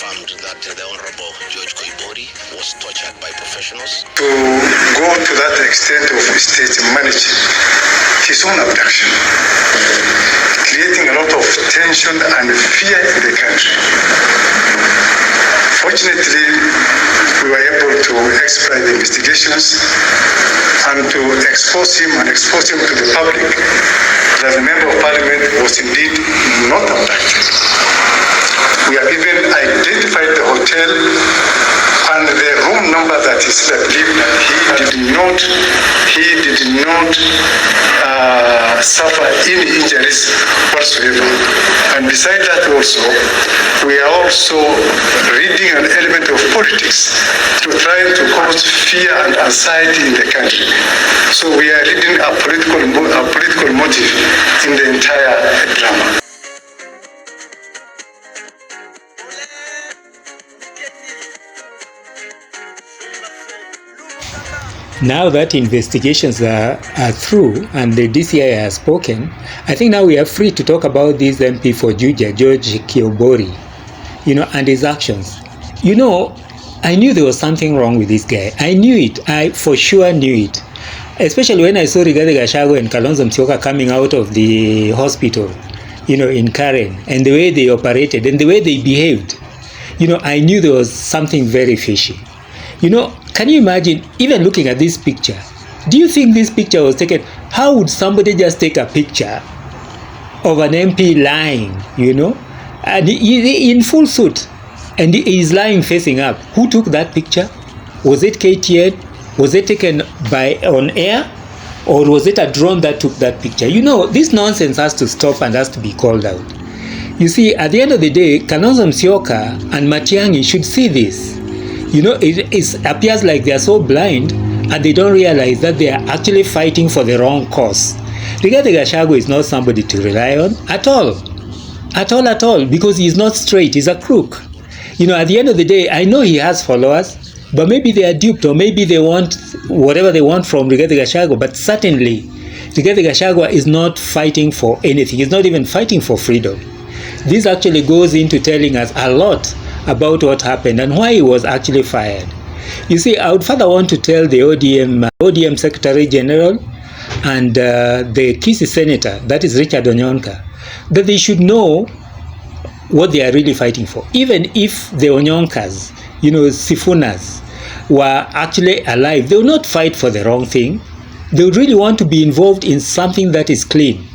confirmed that the Honorable George Koibori was tortured by professionals. To go to that extent of state managing his own abduction, creating a lot of tension and fear in the country. Fortunately, we were able to expedite the investigations and to expose him to the public that the Member of Parliament was indeed not abducted. We have even identified the hotel and the room number that he slept in. He did not suffer any injuries whatsoever. And besides that also, we are also reading an element of politics to try to cause fear and anxiety in the country. So we are reading a political motive in the entire drama. Now that investigations are through and the DCI has spoken, I think now we are free to talk about this MP for Juja, George Koibori, and his actions. I knew there was something wrong with this guy. I knew it. I for sure knew it. Especially when I saw Rigathi Gachagua and Kalonzo Musyoka coming out of the hospital, in Karen, and the way they operated and the way they behaved. I knew there was something very fishy. Can you imagine, even looking at this picture, do you think this picture was taken? How would somebody just take a picture of an MP lying, and he in full suit, and he is lying facing up? Who took that picture? Was it KTN? Was it taken on air? Or was it a drone that took that picture? This nonsense has to stop and has to be called out. You see, at the end of the day, Kalonzo Musyoka and Matiang'i should see this. It appears like they are so blind and they don't realize that they are actually fighting for the wrong cause. Rigathi Gachagua is not somebody to rely on at all. At all, because he is not straight, he's a crook. At the end of the day, I know he has followers, but maybe they are duped, or maybe they want whatever they want from Rigathi Gachagua, but certainly Rigathi Gachagua is not fighting for anything. He's not even fighting for freedom. This actually goes into telling us a lot about what happened and why he was actually fired. You see, I would further want to tell the ODM Secretary General and the Kisii Senator, that is Richard Onyonka, that they should know what they are really fighting for. Even if the Onyonkas, Sifunas, were actually alive, they will not fight for the wrong thing. They would really want to be involved in something that is clean.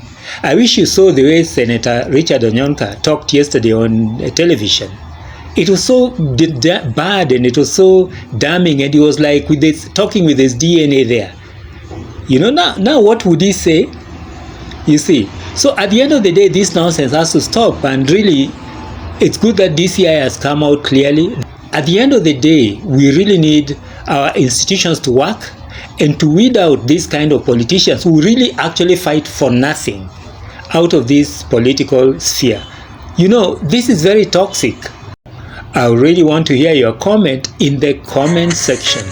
I wish you saw the way Senator Richard Onyonka talked yesterday on television. It was so bad and it was so damning, and he was like talking with his DNA there. Now what would he say? You see. So at the end of the day, this nonsense has to stop, and really, it's good that DCI has come out clearly. At the end of the day, we really need our institutions to work and to weed out this kind of politicians who really actually fight for nothing out of this political sphere. This is very toxic. I really want to hear your comment in the comment section.